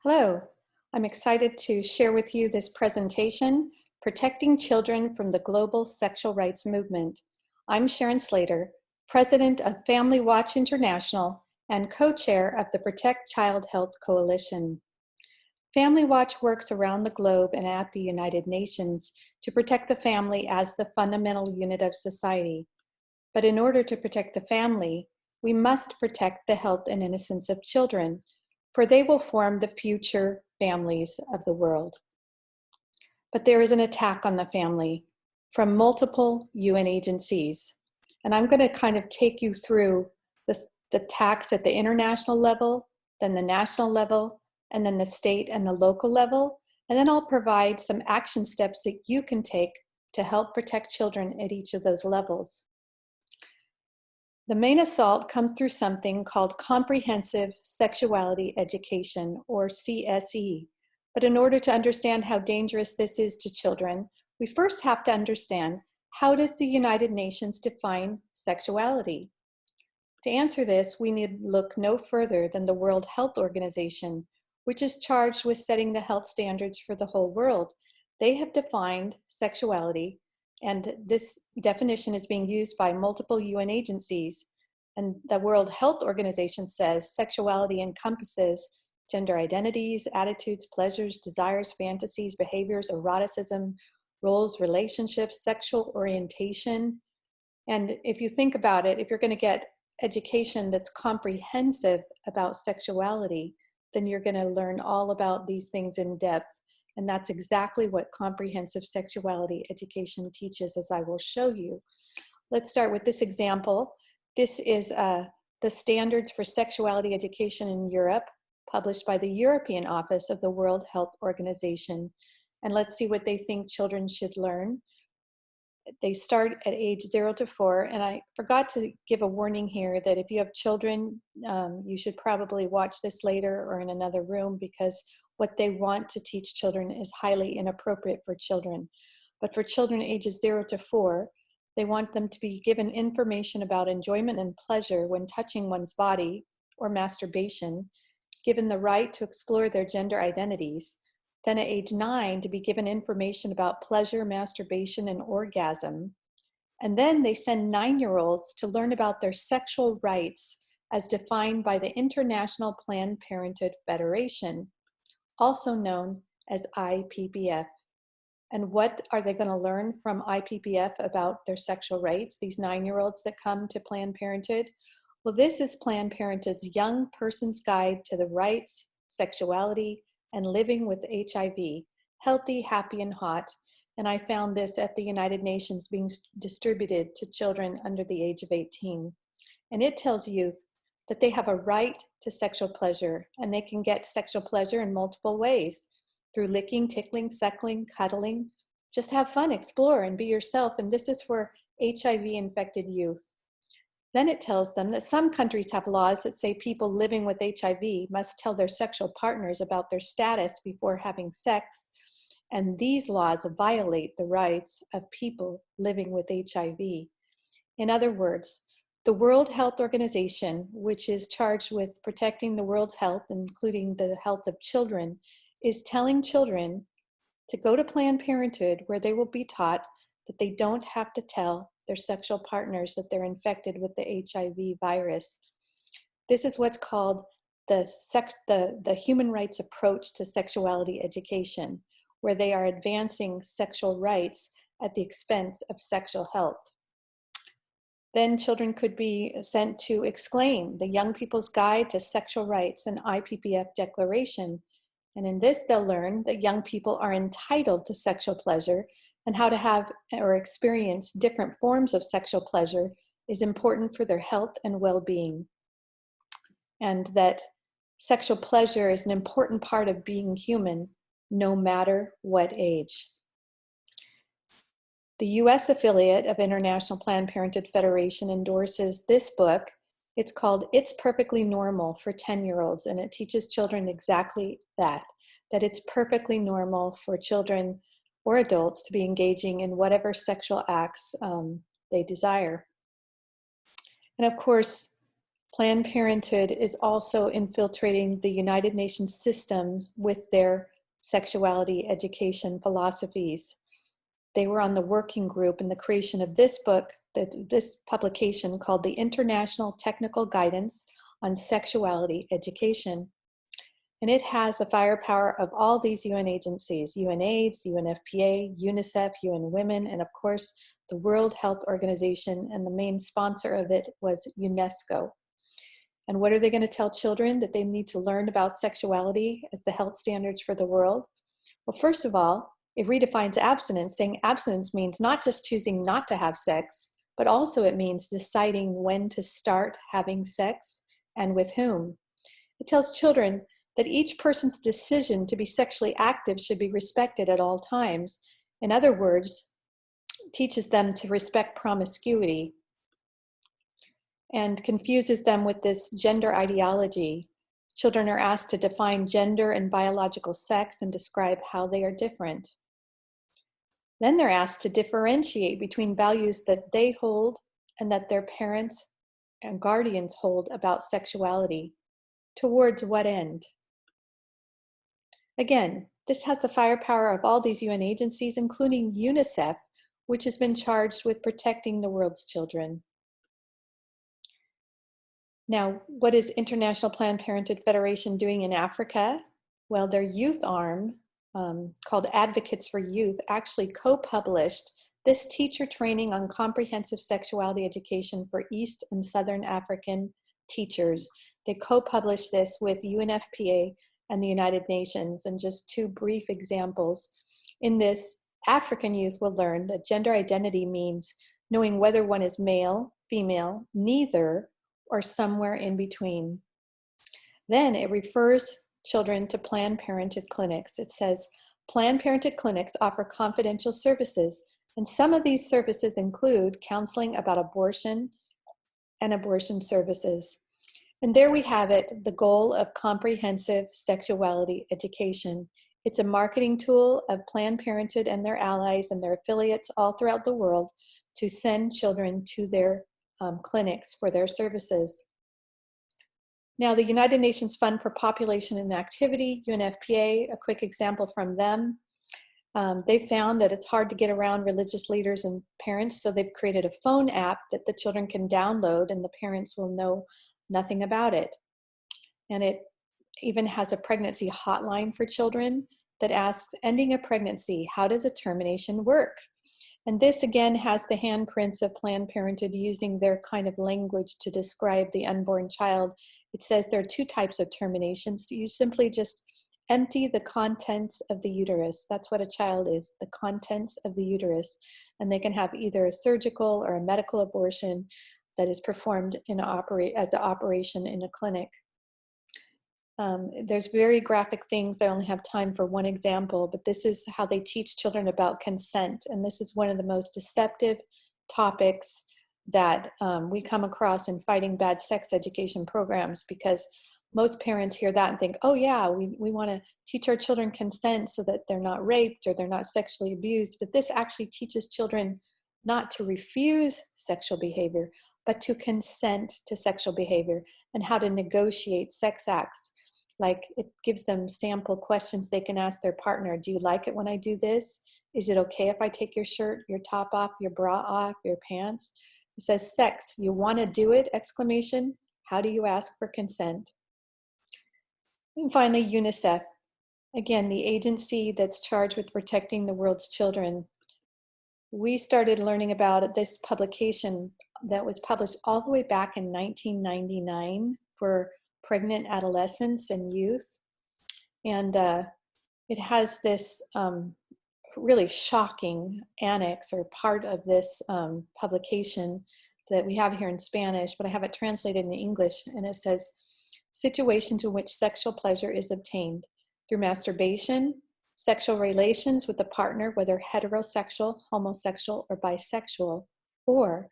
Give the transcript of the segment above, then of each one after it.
Hello, I'm excited to share with you this presentation, Protecting Children from the Global Sexual Rights Movement. I'm Sharon Slater, President of Family Watch International and co-chair of the Protect Child Health Coalition. Family Watch works around the globe and at the United Nations to protect the family as the fundamental unit of society. But in order to protect the family, we must protect the health and innocence of children, for they will form the future families of the world. But there is an attack on the family from multiple UN agencies. And I'm going to kind of take you through the attacks at the international level, then the national level, and then the state and the local level. And then I'll provide some action steps that you can take to help protect children at each of those levels. The main assault comes through something called comprehensive sexuality education, or CSE. But in order to understand how dangerous this is to children, we first have to understand, how does the United Nations define sexuality? To answer this, we need to look no further than the World Health Organization, which is charged with setting the health standards for the whole world. They have defined sexuality, and this definition is being used by multiple UN agencies. And the World Health Organization says sexuality encompasses gender identities, attitudes, pleasures, desires, fantasies, behaviors, eroticism, roles, relationships, sexual orientation. And if you think about it, if you're going to get education that's comprehensive about sexuality, then you're going to learn all about these things in depth. And that's exactly what comprehensive sexuality education teaches, as I will show you. Let's start with this example. This is the standards for sexuality education in Europe, published by the European Office of the World Health Organization. And let's see what they think children should learn. They start at age 0 to 4, and I forgot to give a warning here that if you have children, you should probably watch this later or in another room, because what they want to teach children is highly inappropriate for children. But for children ages 0 to 4, they want them to be given information about enjoyment and pleasure when touching one's body or masturbation, given the right to explore their gender identities. Then at age 9, to be given information about pleasure, masturbation, and orgasm. And then they send 9-year-olds to learn about their sexual rights as defined by the International Planned Parenthood Federation, also known as IPPF. And what are they going to learn from IPPF about their sexual rights, these 9-year-olds that come to Planned Parenthood? Well, this is Planned Parenthood's Young Person's Guide to the Rights, Sexuality, and Living with HIV, Healthy, Happy, and Hot. And I found this at the United Nations being distributed to children under the age of 18. And it tells youth that they have a right to sexual pleasure, and they can get sexual pleasure in multiple ways, through licking, tickling, suckling, cuddling. Just have fun, explore, and be yourself. And this is for HIV-infected youth. Then it tells them that some countries have laws that say people living with HIV must tell their sexual partners about their status before having sex, and these laws violate the rights of people living with HIV. In other words, the World Health Organization, which is charged with protecting the world's health, including the health of children, is telling children to go to Planned Parenthood, where they will be taught that they don't have to tell their sexual partners that they're infected with the HIV virus. This is what's called the human rights approach to sexuality education, where they are advancing sexual rights at the expense of sexual health. Then children could be sent to Exclaim, the Young People's Guide to Sexual Rights, an IPPF declaration. And in this, they'll learn that young people are entitled to sexual pleasure, and how to have or experience different forms of sexual pleasure is important for their health and well-being. And that sexual pleasure is an important part of being human, no matter what age. The US affiliate of International Planned Parenthood Federation endorses this book. It's called It's Perfectly Normal for 10-year-olds, and it teaches children exactly that it's perfectly normal for children or adults to be engaging in whatever sexual acts they desire. And of course, Planned Parenthood is also infiltrating the United Nations systems with their sexuality education philosophies. They were on the working group in the creation of this book, this publication called the International Technical Guidance on Sexuality Education. And it has the firepower of all these UN agencies, UNAIDS, UNFPA, UNICEF, UN Women, and of course, the World Health Organization, and the main sponsor of it was UNESCO. And what are they going to tell children that they need to learn about sexuality as the health standards for the world? Well, first of all, it redefines abstinence, saying abstinence means not just choosing not to have sex, but also it means deciding when to start having sex and with whom. It tells children that each person's decision to be sexually active should be respected at all times. In other words, teaches them to respect promiscuity and confuses them with this gender ideology. Children are asked to define gender and biological sex and describe how they are different. Then they're asked to differentiate between values that they hold and that their parents and guardians hold about sexuality. Towards what end? Again, this has the firepower of all these UN agencies, including UNICEF, which has been charged with protecting the world's children. Now, what is International Planned Parenthood Federation doing in Africa? Well, their youth arm, called Advocates for Youth, actually co-published this teacher training on comprehensive sexuality education for East and Southern African teachers. They co-published this with UNFPA and the United Nations. And just two brief examples. In this, African youth will learn that gender identity means knowing whether one is male, female, neither, or somewhere in between. Then it refers children to Planned Parenthood clinics. It says, Planned Parenthood clinics offer confidential services, and some of these services include counseling about abortion and abortion services. And there we have it, the goal of comprehensive sexuality education. It's a marketing tool of Planned Parenthood and their allies and their affiliates all throughout the world to send children to their clinics for their services. Now, the United Nations Fund for Population and Activity, UNFPA, a quick example from them. They found that it's hard to get around religious leaders and parents, so they've created a phone app that the children can download and the parents will know nothing about it. And it even has a pregnancy hotline for children that asks, ending a pregnancy, how does a termination work? And this again has the handprints of Planned Parenthood using their kind of language to describe the unborn child. It says there are two types of terminations. You simply just empty the contents of the uterus. That's what a child is, the contents of the uterus. And they can have either a surgical or a medical abortion that is performed as an operation in a clinic. There's very graphic things. I only have time for one example, but this is how they teach children about consent. And this is one of the most deceptive topics that we come across in fighting bad sex education programs, because most parents hear that and think, oh yeah, we want to teach our children consent so that they're not raped or they're not sexually abused. But this actually teaches children not to refuse sexual behavior, but to consent to sexual behavior and how to negotiate sex acts. Like, it gives them sample questions they can ask their partner. Do you like it when I do this? Is it okay if I take your shirt, your top off, your bra off, your pants? It says sex, you want to do it, exclamation. How do you ask for consent? And finally, UNICEF. Again, the agency that's charged with protecting the world's children. We started learning about this publication that was published all the way back in 1999 for pregnant adolescents and youth. And it has this really shocking annex or part of this publication that we have here in Spanish, but I have it translated in English, and it says, situations in which sexual pleasure is obtained through masturbation, sexual relations with a partner, whether heterosexual, homosexual, or bisexual, or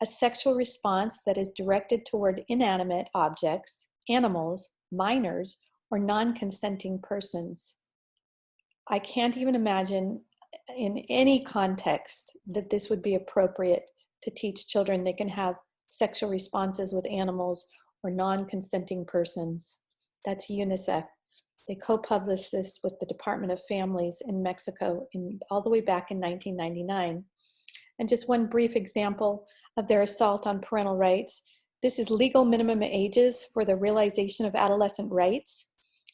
a sexual response that is directed toward inanimate objects, animals, minors, or non-consenting persons. I can't even imagine in any context that this would be appropriate to teach children they can have sexual responses with animals or non-consenting persons. That's UNICEF. They co-published this with the Department of Families in Mexico all the way back in 1999. And just one brief example of their assault on parental rights. This is legal minimum ages for the realization of adolescent rights.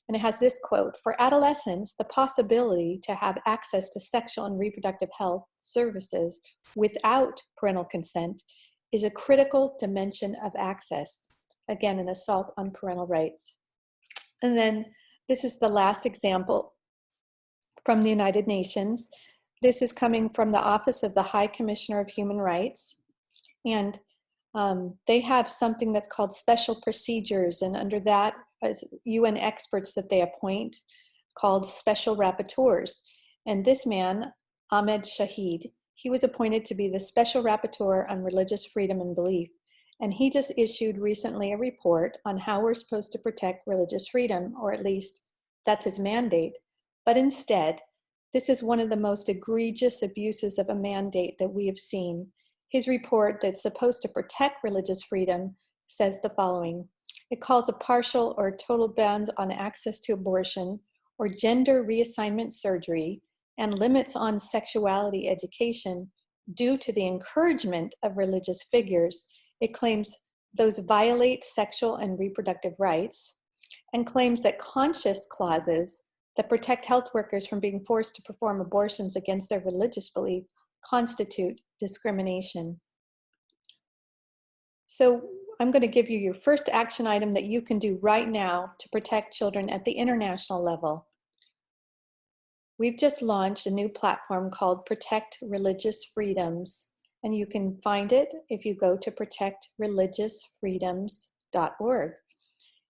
And it has this quote: "For adolescents, the possibility to have access to sexual and reproductive health services without parental consent is a critical dimension of access." Again, an assault on parental rights. And then this is the last example from the United Nations. This is coming from the Office of the High Commissioner of Human Rights. And they have something that's called special procedures. And under that, as UN experts that they appoint, called special rapporteurs. And this man, Ahmed Shahid, he was appointed to be the special rapporteur on religious freedom and belief. And he just issued recently a report on how we're supposed to protect religious freedom, or at least that's his mandate. But instead, this is one of the most egregious abuses of a mandate that we have seen. His report that's supposed to protect religious freedom says the following: it calls a partial or total ban on access to abortion or gender reassignment surgery and limits on sexuality education due to the encouragement of religious figures. It claims those violate sexual and reproductive rights, and claims that conscious clauses that protect health workers from being forced to perform abortions against their religious belief constitute discrimination. So I'm going to give you your first action item that you can do right now to protect children at the international level. We've just launched a new platform called Protect Religious Freedoms, and you can find it if you go to protectreligiousfreedoms.org.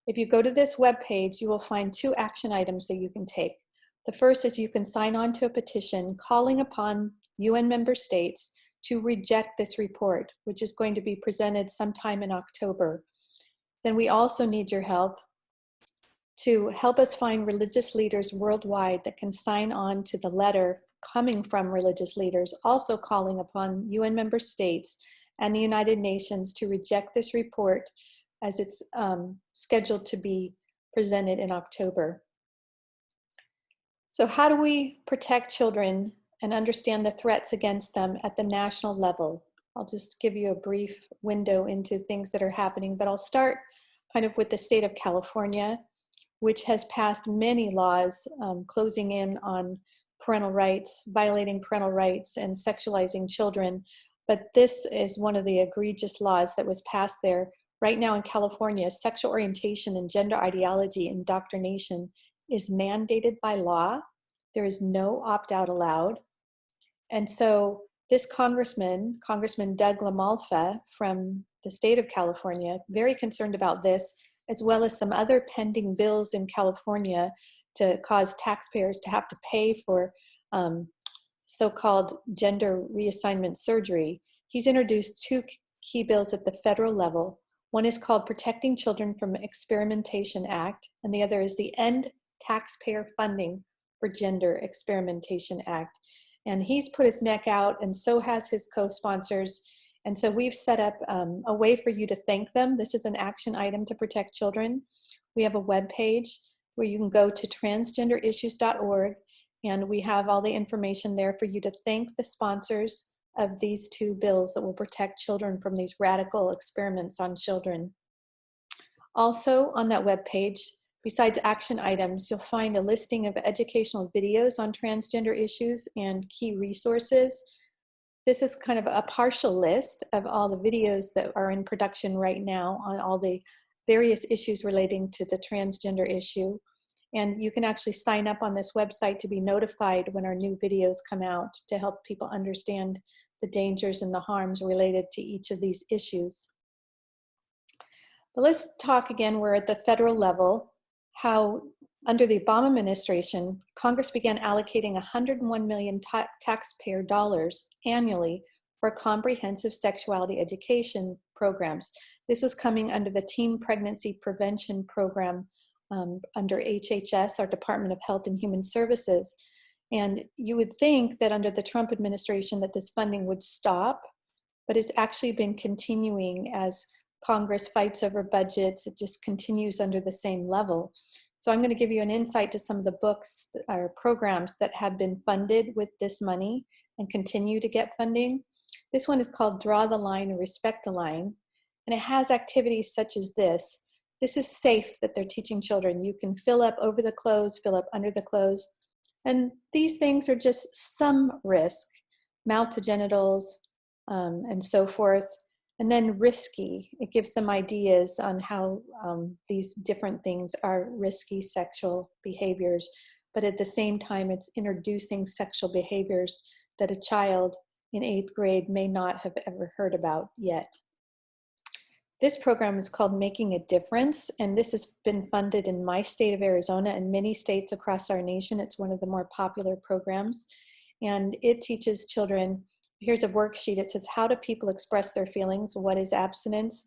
If you go to this webpage, you will find 2 action items that you can take. The first is you can sign on to a petition calling upon UN member states to reject this report, which is going to be presented sometime in October. Then we also need your help to help us find religious leaders worldwide that can sign on to the letter coming from religious leaders, also calling upon UN member states and the United Nations to reject this report as it's scheduled to be presented in October. So how do we protect children and understand the threats against them at the national level? I'll just give you a brief window into things that are happening, but I'll start kind of with the state of California, which has passed many laws closing in on parental rights, violating parental rights, and sexualizing children. But this is one of the egregious laws that was passed there. Right now in California, sexual orientation and gender ideology indoctrination is mandated by law. There is no opt-out allowed. And so this Congressman Doug LaMalfa from the state of California, very concerned about this, as well as some other pending bills in California to cause taxpayers to have to pay for so-called gender reassignment surgery. He's introduced 2 key bills at the federal level. One is called Protecting Children from Experimentation Act, and the other is the End Taxpayer Funding for Gender Experimentation Act. And he's put his neck out, and so has his co-sponsors. And so we've set up a way for you to thank them. This is an action item to protect children. We have a web page where you can go to transgenderissues.org, and we have all the information there for you to thank the sponsors of these 2 bills that will protect children from these radical experiments on children. Also on that web page, besides action items, you'll find a listing of educational videos on transgender issues and key resources. This is kind of a partial list of all the videos that are in production right now on all the various issues relating to the transgender issue. And you can actually sign up on this website to be notified when our new videos come out to help people understand the dangers and the harms related to each of these issues. But let's talk again, we're at the federal level, how under the Obama administration, Congress began allocating $101 million taxpayer dollars annually for comprehensive sexuality education programs. This was coming under the Teen Pregnancy Prevention Program under HHS, our Department of Health and Human Services. And you would think that under the Trump administration that this funding would stop, but it's actually been continuing as Congress fights over budgets. It just continues under the same level. So I'm going to give you an insight to some of the books or programs that have been funded with this money and continue to get funding. This one is called Draw the Line or Respect the Line. And it has activities such as this. This is safe that they're teaching children. You can fill up over the clothes, fill up under the clothes. And these things are just some risk, mouth to genitals, and so forth. And then risky, it gives them ideas on how these different things are risky sexual behaviors, but at the same time, it's introducing sexual behaviors that a child in 8th grade may not have ever heard about yet. This program is called Making a Difference, and this has been funded in my state of Arizona and many states across our nation. It's one of the more popular programs, and it teaches children. Here's a worksheet. It says, how do people express their feelings? What is abstinence?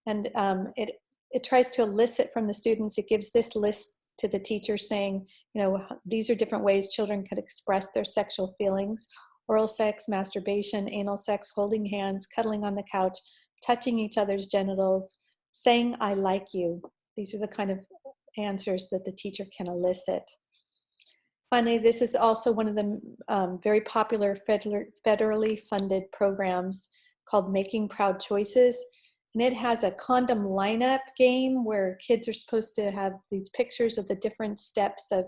And it tries to elicit from the students. It gives this list to the teacher saying, these are different ways children could express their sexual feelings: oral sex, masturbation, anal sex, holding hands, cuddling on the couch, touching each other's genitals, saying, I like you. These are the kind of answers that the teacher can elicit. Finally, this is also one of the very popular federally funded programs called Making Proud Choices. And it has a condom lineup game where kids are supposed to have these pictures of the different steps of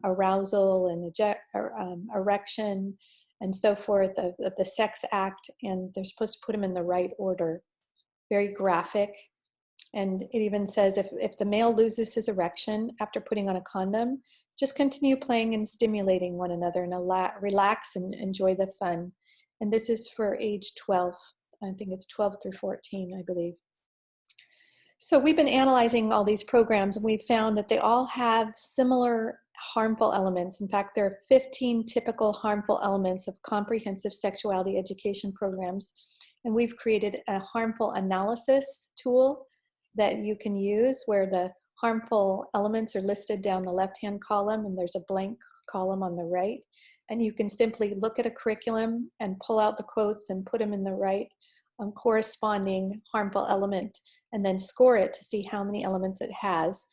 arousal and erection and so forth of the sex act. And they're supposed to put them in the right order. Very graphic. And it even says if the male loses his erection after putting on a condom, just continue playing and stimulating one another and relax and enjoy the fun. And this is for age 12. I think it's 12 through 14, I believe. So we've been analyzing all these programs, and we've found that they all have similar harmful elements. In fact, there are 15 typical harmful elements of comprehensive sexuality education programs. And we've created a harmful analysis tool that you can use where the harmful elements are listed down the left-hand column and there's a blank column on the right. And you can simply look at a curriculum and pull out the quotes and put them in the right corresponding harmful element and then score it to see how many elements it has.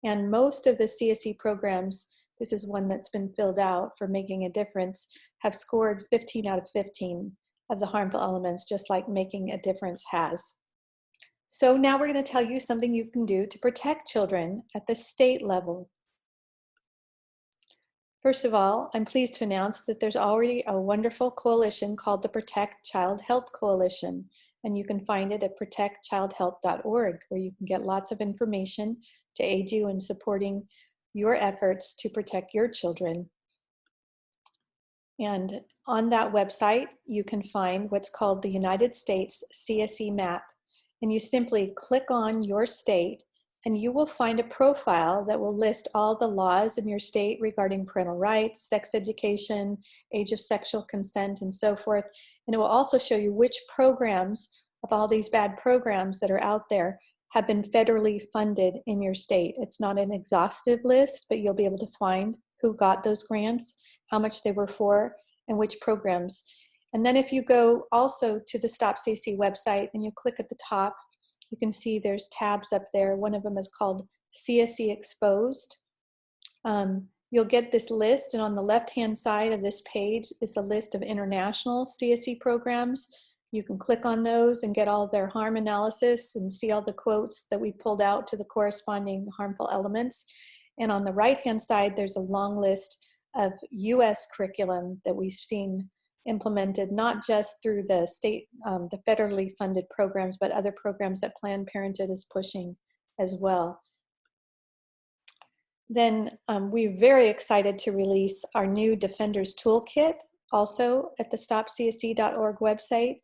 And most of the CSE programs, this is one that's been filled out for Making a Difference, have scored 15 out of 15 of the harmful elements, just like Making a Difference has. So now we're going to tell you something you can do to protect children at the state level. First of all, I'm pleased to announce that there's already a wonderful coalition called the Protect Child Health Coalition, and you can find it at protectchildhealth.org, where you can get lots of information to aid you in supporting your efforts to protect your children. And on that website, you can find what's called the United States CSE map. And you simply click on your state and you will find a profile that will list all the laws in your state regarding parental rights, sex education, age of sexual consent, and so forth. And it will also show you which programs of all these bad programs that are out there have been federally funded in your state. It's not an exhaustive list, but you'll be able to find who got those grants, how much they were for, and which programs. And then if you go also to the Stop CSE website and you click at the top, you can see there's tabs up there. One of them is called CSE Exposed. You'll get this list, and on the left-hand side of this page is a list of international CSE programs. You can click on those and get all their harm analysis and see all the quotes that we pulled out to the corresponding harmful elements. And on the right-hand side, there's a long list of US curriculum that we've seen implemented, not just through the state, the federally funded programs, but other programs that Planned Parenthood is pushing as well. Then we're very excited to release our new Defenders Toolkit, also at the stopcsc.org website.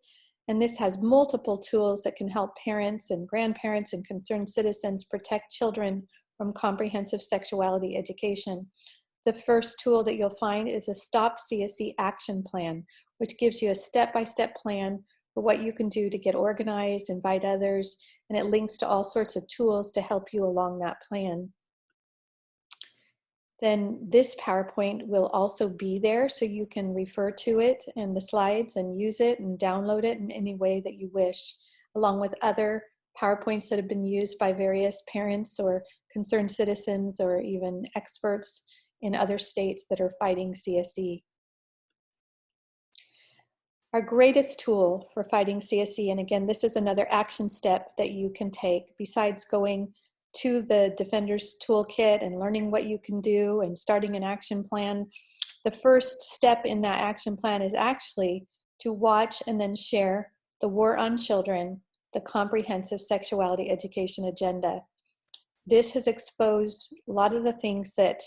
And this has multiple tools that can help parents and grandparents and concerned citizens protect children from comprehensive sexuality education. The first tool that you'll find is a Stop CSE Action Plan, which gives you a step-by-step plan for what you can do to get organized, invite others, and it links to all sorts of tools to help you along that plan. Then this PowerPoint will also be there so you can refer to it and the slides and use it and download it in any way that you wish, along with other PowerPoints that have been used by various parents or concerned citizens or even experts in other states that are fighting CSE. Our greatest tool for fighting CSE, and again, this is another action step that you can take besides going to the Defender's Toolkit and learning what you can do and starting an action plan. The first step in that action plan is actually to watch and then share the War on Children, the Comprehensive Sexuality Education Agenda. This has exposed a lot of the things that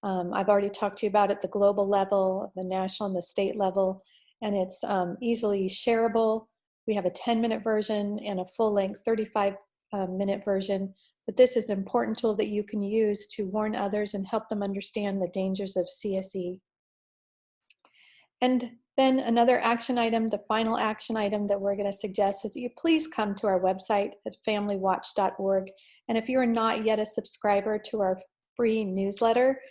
I've already talked to you about at the global level, the national and the state level, and it's easily shareable. We have a 10-minute version and a full-length 35-minute version, but this is an important tool that you can use to warn others and help them understand the dangers of CSE. And then another action item, the final action item that we're going to suggest is that you please come to our website at familywatch.org. And if you are not yet a subscriber to our free newsletter,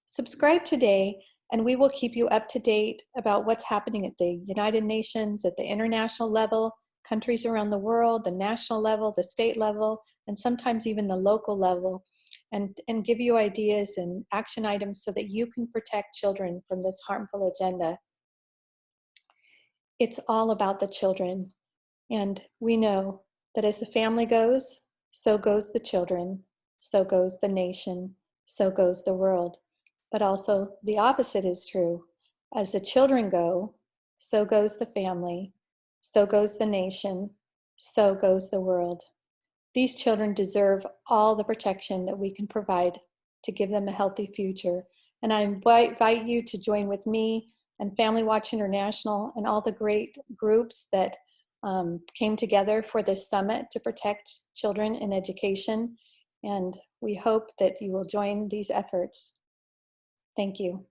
subscribe today, and we will keep you up to date about what's happening at the United Nations, at the international level, countries around the world, the national level, the state level, and sometimes even the local level, and give you ideas and action items so that you can protect children from this harmful agenda. It's all about the children, and we know that as the family goes, so goes the children, so goes the nation, so goes the world. But also the opposite is true. As the children go, so goes the family, so goes the nation, so goes the world. These children deserve all the protection that we can provide to give them a healthy future. And I invite you to join with me and Family Watch International and all the great groups that came together for this summit to protect children in education. And we hope that you will join these efforts. Thank you.